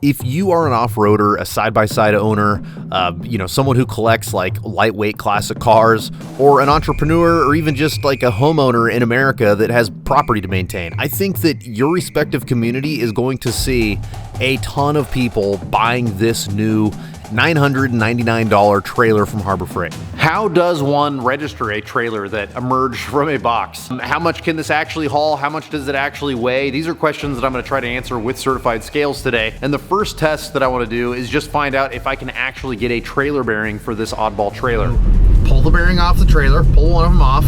If you are an off-roader, a side-by-side owner, someone who collects like lightweight classic cars, or an entrepreneur, or even just like a homeowner in America that has property to maintain, I think that your respective community is going to see a ton of people buying this new $999 trailer from Harbor Freight. How does one register a trailer that emerged from a box? How much can this actually haul? How much does it actually weigh? These are questions that I'm going to try to answer with certified scales today. And the first test that I want to do is just find out if I can actually get a trailer bearing for this oddball trailer. Pull the bearing off the trailer, pull one of them off,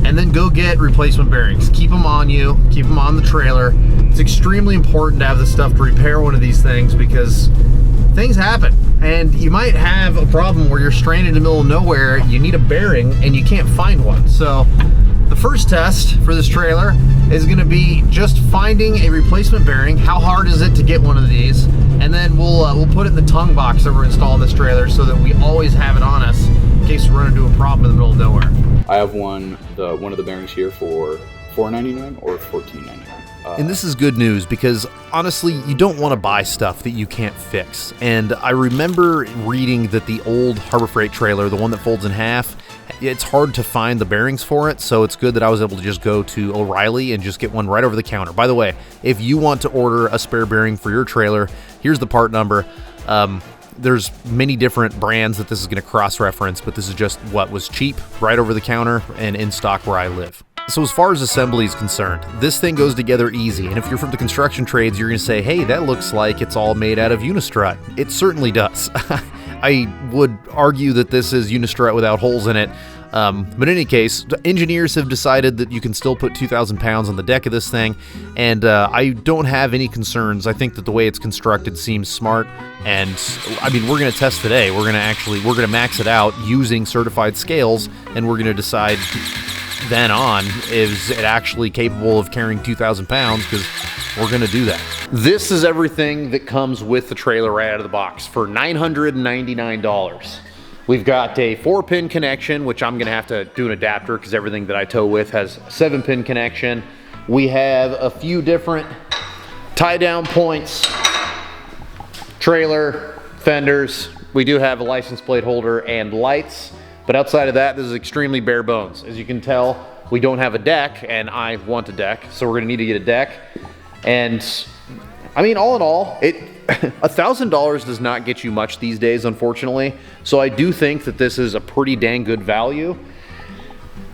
and then go get replacement bearings. Keep them on you, keep them on the trailer. It's extremely important to have the stuff to repair one of these things because things happen. And you might have a problem where you're stranded in the middle of nowhere, you need a bearing and you can't find one. So the first test for this trailer is gonna be just finding a replacement bearing. How hard is it to get one of these? And then we'll put it in the tongue box that we're installing this trailer so that we always have it on us in case we run into a problem in the middle of nowhere. I have one of the bearings here for $4.99 or $14.99. And this is good news because honestly, you don't want to buy stuff that you can't fix. And I remember reading that the old Harbor Freight trailer, the one that folds in half, it's hard to find the bearings for it. So it's good that I was able to just go to O'Reilly and just get one right over the counter. By the way, if you want to order a spare bearing for your trailer, here's the part number. There's many different brands that this is going to cross-reference, but this is just what was cheap, right over the counter, and in stock where I live. So as far as assembly is concerned, this thing goes together easy, and if you're from the construction trades, you're going to say, hey, that looks like it's all made out of Unistrut. It certainly does. I would argue that this is Unistrut without holes in it. But in any case, engineers have decided that you can still put 2,000 pounds on the deck of this thing, and I don't have any concerns. I think that the way it's constructed seems smart, and I mean, we're going to test today. We're going to max it out using certified scales, and we're going to decide then on, is it actually capable of carrying 2,000 pounds, because we're going to do that. This is everything that comes with the trailer right out of the box for $999. We've got a 4-pin connection, which I'm gonna have to do an adapter because everything that I tow with has 7-pin connection. We have a few different tie-down points, trailer, fenders. We do have a license plate holder and lights, but outside of that, this is extremely bare bones. As you can tell, we don't have a deck, and I want a deck, so we're gonna need to get a deck. And I mean, all in all, $1,000 does not get you much these days, unfortunately. So I do think that this is a pretty dang good value.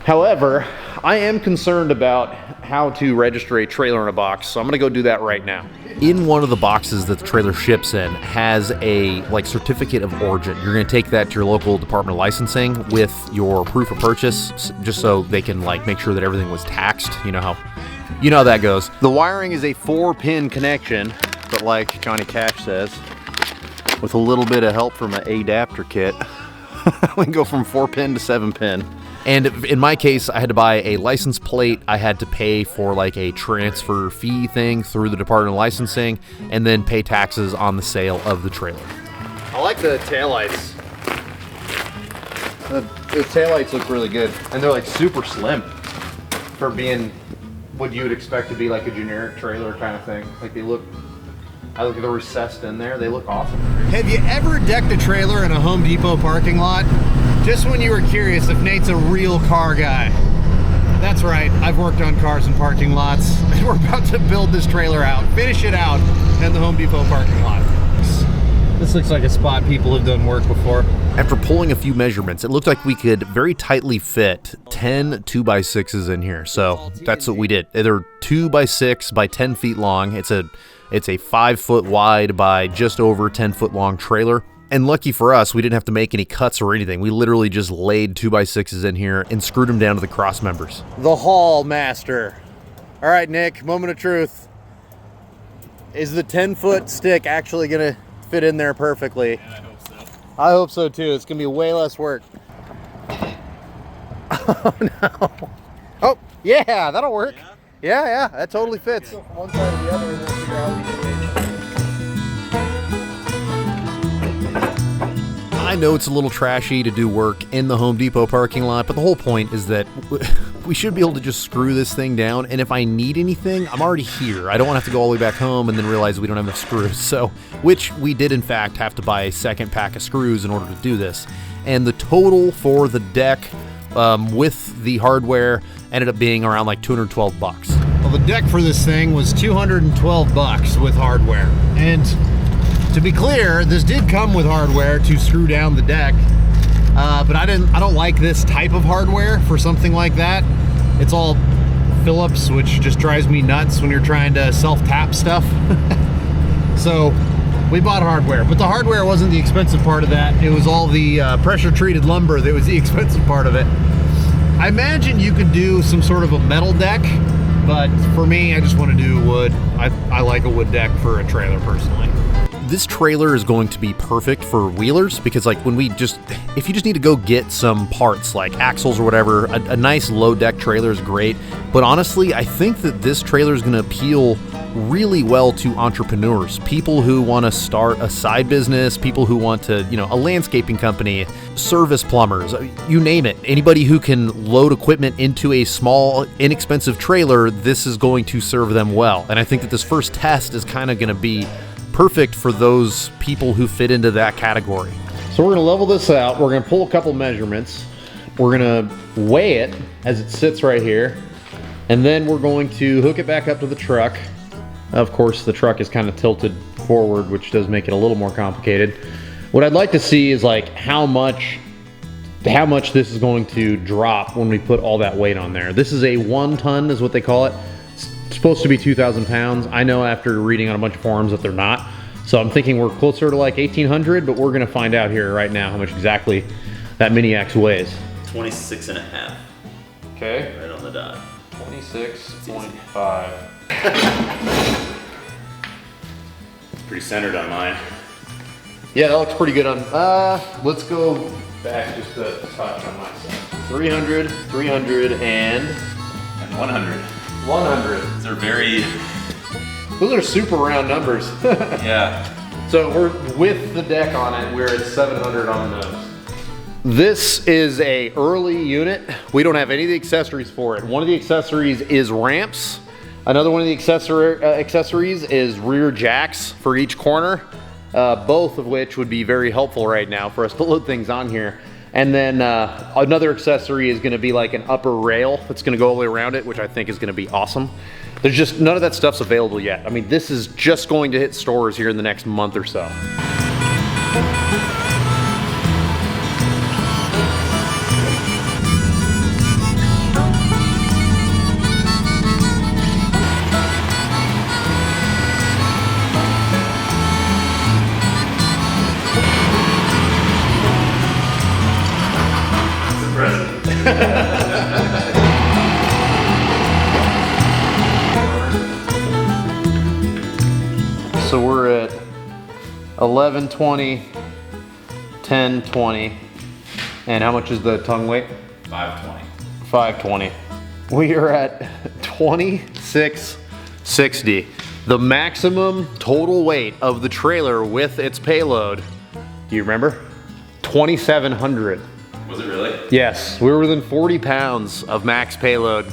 However, I am concerned about how to register a trailer in a box, so I'm gonna go do that right now. In one of the boxes that the trailer ships in has a certificate of origin. You're gonna take that to your local Department of Licensing with your proof of purchase, just so they can make sure that everything was taxed. You know how that goes. The wiring is a 4-pin connection, but like Johnny Cash says, with a little bit of help from an adapter kit, we can go from 4-pin to 7-pin. And in my case, I had to buy a license plate. I had to pay for a transfer fee thing through the Department of Licensing, and then pay taxes on the sale of the trailer. I like the taillights. The taillights look really good, and they're super slim for being what you would expect to be a generic trailer kind of thing. I look at the recessed in there, they look awesome. Have you ever decked a trailer in a Home Depot parking lot? Just when you were curious if Nate's a real car guy. That's right, I've worked on cars in parking lots. We're about to build this trailer out, finish it out in the Home Depot parking lot. This looks like a spot people have done work before. After pulling a few measurements, it looked like we could very tightly fit 10 2x6s in here. So that's what we did. They're 2x6 by 10 feet long. It's a 5 foot wide by just over 10 foot long trailer. And lucky for us, we didn't have to make any cuts or anything. We literally just laid 2x6s in here and screwed them down to the cross members. The haul master. All right, Nick, moment of truth. Is the 10-foot stick actually gonna fit in there perfectly? Yeah, I hope so. I hope so too. It's gonna be way less work. Oh no. Oh, yeah, that'll work. Yeah, yeah, that totally fits. Go from one side to the other and then figure out. I know it's a little trashy to do work in the Home Depot parking lot, but the whole point is that we should be able to just screw this thing down, and if I need anything, I'm already here. I don't want to have to go all the way back home and then realize we don't have enough screws. So, which we did in fact have to buy a second pack of screws in order to do this. And the total for the deck with the hardware ended up being around like 212 bucks. Well, the deck for this thing was 212 bucks with hardware. And to be clear, this did come with hardware to screw down the deck. But I don't like this type of hardware for something like that. It's all Phillips, which just drives me nuts when you're trying to self-tap stuff. So we bought hardware, but the hardware wasn't the expensive part of that. It was all the pressure-treated lumber that was the expensive part of it. I imagine you could do some sort of a metal deck, but for me, I just want to do wood. I like a wood deck for a trailer personally. This trailer is going to be perfect for wheelers because like if you just need to go get some parts like axles or whatever, a nice low deck trailer is great. But honestly, I think that this trailer is going to appeal really well to entrepreneurs, people who want to start a side business, people who want to, a landscaping company, service plumbers, you name it. Anybody who can load equipment into a small, inexpensive trailer, this is going to serve them well. And I think that this first test is kind of going to be perfect for those people who fit into that category. So we're going to level this out. We're going to pull a couple measurements. We're going to weigh it as it sits right here. And then we're going to hook it back up to the truck. Of course, the truck is kind of tilted forward, which does make it a little more complicated. What I'd like to see is like how much this is going to drop when we put all that weight on there. This is a 1 ton is what they call it. It's supposed to be 2,000 pounds. I know after reading on a bunch of forums that they're not. So I'm thinking we're closer to like 1,800, but we're gonna find out here right now how much exactly that Mini X weighs. 26 and a half. Okay. Right on the dot. 26.5. It's pretty centered on mine. Yeah, that looks pretty good on, let's go back just a touch on my side. 300, 300, and 100. 100. These are very... Those are super round numbers. Yeah. So we're with the deck on it, we're at 700 on the nose. This is a early unit. We don't have any of the accessories for it. One of the accessories is ramps. Another one of the accessories is rear jacks for each corner, both of which would be very helpful right now for us to load things on here. And then another accessory is gonna be like an upper rail that's gonna go all the way around it, which I think is gonna be awesome. There's just none of that stuff's available yet. I mean, this is just going to hit stores here in the next month or so. So we're at 1120, 1020, and how much is the tongue weight? 520. 520. We are at 2660. The maximum total weight of the trailer with its payload, do you remember? 2,700. Was it really? Yes, we were within 40 pounds of max payload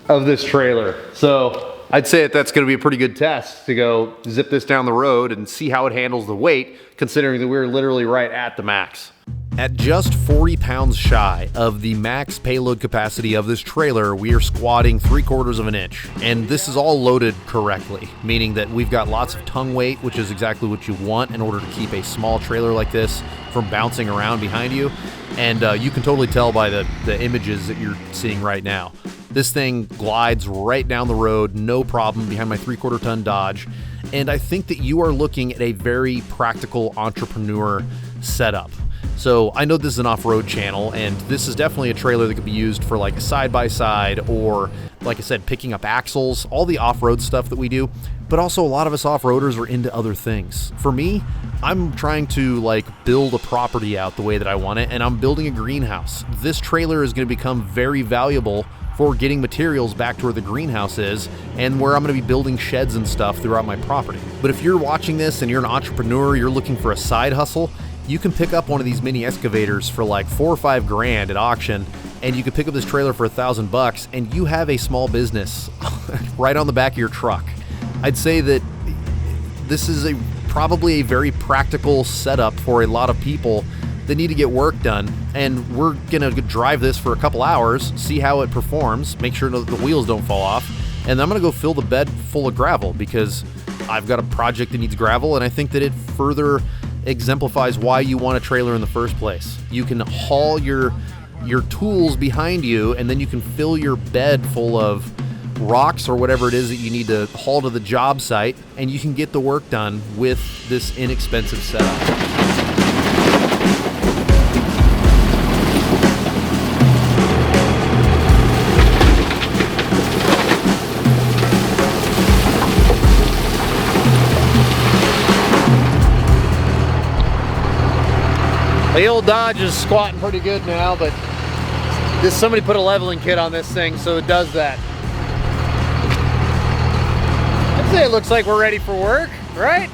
of this trailer. So I'd say that that's gonna be a pretty good test to go zip this down the road and see how it handles the weight, considering that we're literally right at the max. At just 40 pounds shy of the max payload capacity of this trailer, we are squatting 3/4 of an inch. And this is all loaded correctly, meaning that we've got lots of tongue weight, which is exactly what you want in order to keep a small trailer like this from bouncing around behind you. And you can totally tell by the images that you're seeing right now. This thing glides right down the road, no problem, behind my 3/4 ton Dodge. And I think that you are looking at a very practical entrepreneur setup. So I know this is an off-road channel, and this is definitely a trailer that could be used for like a side-by-side or, like I said, picking up axles, all the off-road stuff that we do. But also a lot of us off-roaders are into other things. For me, I'm trying to like build a property out the way that I want it, and I'm building a greenhouse. This trailer is going to become very valuable for getting materials back to where the greenhouse is and where I'm going to be building sheds and stuff throughout my property. But if you're watching this and you're an entrepreneur, you're looking for a side hustle, you can pick up one of these mini excavators for like $4 or $5 grand at auction and you could pick up this trailer for $1,000 and you have a small business right on the back of your truck. I'd say that this is probably a very practical setup for a lot of people that need to get work done, and we're gonna drive this for a couple hours, see how it performs, make sure the wheels don't fall off, and then I'm gonna go fill the bed full of gravel because I've got a project that needs gravel, and I think that it further exemplifies why you want a trailer in the first place. You can haul your tools behind you, and then you can fill your bed full of rocks or whatever it is that you need to haul to the job site, and you can get the work done with this inexpensive setup. The old Dodge is squatting pretty good now, but somebody put a leveling kit on this thing, so it does that. I'd say it looks like we're ready for work, right?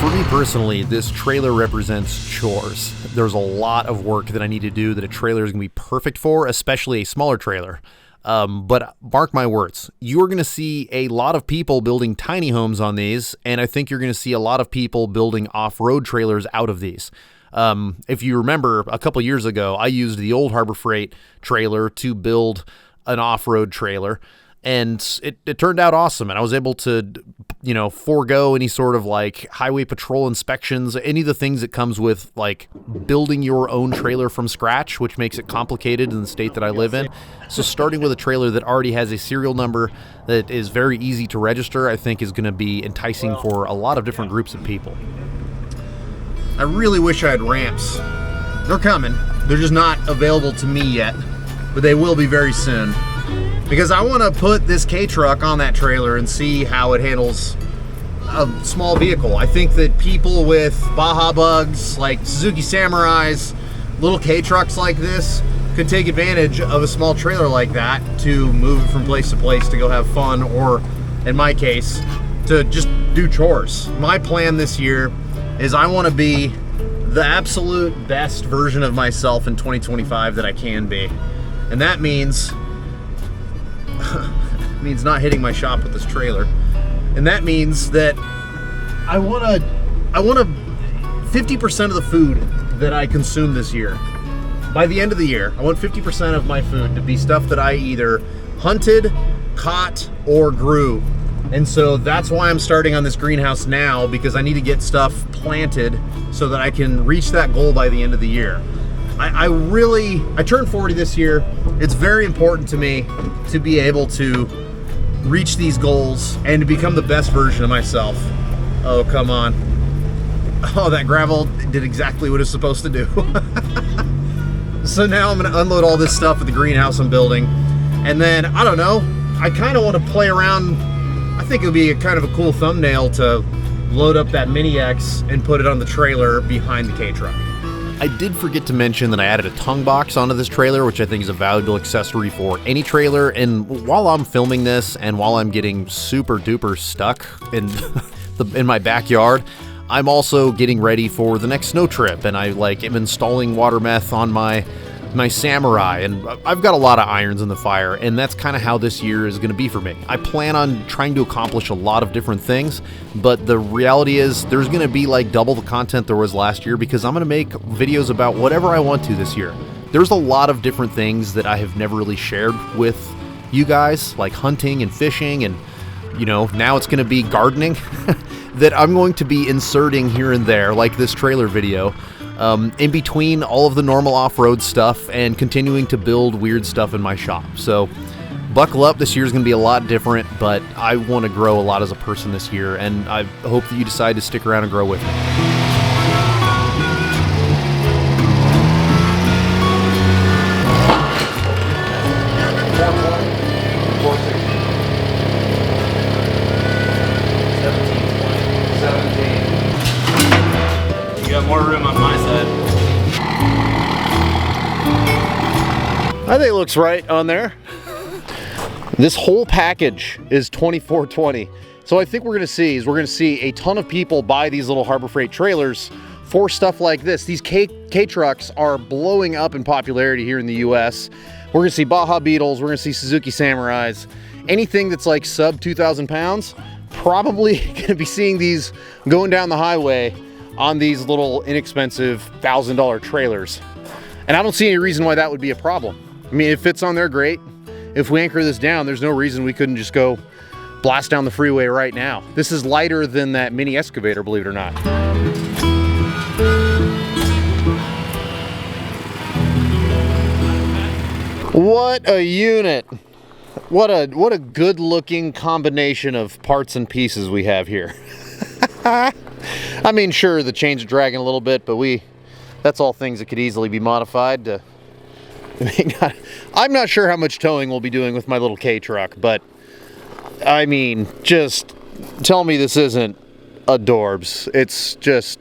For me personally, this trailer represents chores. There's a lot of work that I need to do that a trailer is going to be perfect for, especially a smaller trailer. But mark my words, you're going to see a lot of people building tiny homes on these, and I think you're going to see a lot of people building off-road trailers out of these. If you remember, a couple years ago, I used the old Harbor Freight trailer to build an off-road trailer, and it turned out awesome. And I was able to, forego any sort of like highway patrol inspections, any of the things that comes with like building your own trailer from scratch, which makes it complicated in the state that I live in. So starting with a trailer that already has a serial number that is very easy to register, I think is going to be enticing for a lot of different groups of people. I really wish I had ramps. They're coming. They're just not available to me yet, but they will be very soon. Because I want to put this K-Truck on that trailer and see how it handles a small vehicle. I think that people with Baja Bugs, like Suzuki Samurais, little K-Trucks like this, could take advantage of a small trailer like that to move it from place to place to go have fun, or in my case, to just do chores. My plan this year is I want to be the absolute best version of myself in 2025 that I can be. And that means not hitting my shop with this trailer. And that means that I want to 50% of the food that I consume this year, by the end of the year, I want 50% of my food to be stuff that I either hunted, caught, or grew. And so that's why I'm starting on this greenhouse now, because I need to get stuff planted so that I can reach that goal by the end of the year. I turned 40 this year. It's very important to me to be able to reach these goals and to become the best version of myself. Oh, come on. Oh, that gravel did exactly what it's supposed to do. So now I'm gonna unload all this stuff at the greenhouse I'm building. And then, I don't know, I kind of want to play around. I think it would be a kind of a cool thumbnail to load up that Mini X and put it on the trailer behind the K-Truck. I did forget to mention that I added a tongue box onto this trailer, which I think is a valuable accessory for any trailer. And while I'm filming this and while I'm getting super duper stuck in my backyard, I'm also getting ready for the next snow trip, and I am installing water meth on my Samurai, and I've got a lot of irons in the fire, and that's kind of how this year is going to be for me. I plan on trying to accomplish a lot of different things, but the reality is there's going to be like double the content there was last year, because I'm going to make videos about whatever I want to this year. There's a lot of different things that I have never really shared with you guys, like hunting and fishing, and now it's going to be gardening that I'm going to be inserting here and there, like this trailer video, in between all of the normal off-road stuff and continuing to build weird stuff in my shop. So buckle up, this year's going to be a lot different, but I want to grow a lot as a person this year, and I hope that you decide to stick around and grow with me. More room on my side. I think it looks right on there. This whole package is $24.20. So I think we're gonna see a ton of people buy these little Harbor Freight trailers for stuff like this. These K trucks are blowing up in popularity here in the US. We're gonna see Baja Beetles, we're gonna see Suzuki Samurais. Anything that's like sub 2,000 pounds, probably gonna be seeing these going down the highway on these little inexpensive $1,000 trailers. And I don't see any reason why that would be a problem. I mean, it fits on there great. If we anchor this down, there's no reason we couldn't just go blast down the freeway right now. This is lighter than that mini excavator, believe it or not. What a unit. What a good looking combination of parts and pieces we have here. I mean, sure, the chains are dragging a little bit, but that's all things that could easily be modified to I'm not sure how much towing we'll be doing with my little K truck, but I mean, just tell me this isn't adorbs. It's just,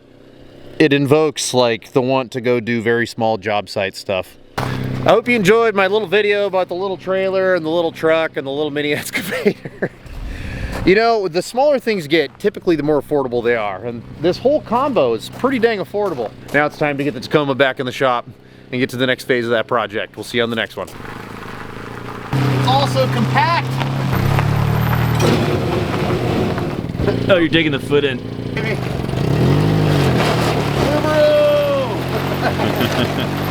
it invokes like the want to go do very small job site stuff. I hope you enjoyed my little video about the little trailer and the little truck and the little mini excavator. You know, the smaller things get, typically the more affordable they are. And this whole combo is pretty dang affordable. Now it's time to get the Tacoma back in the shop and get to the next phase of that project. We'll see you on the next one. It's also compact. Oh, you're digging the foot in. Subaru!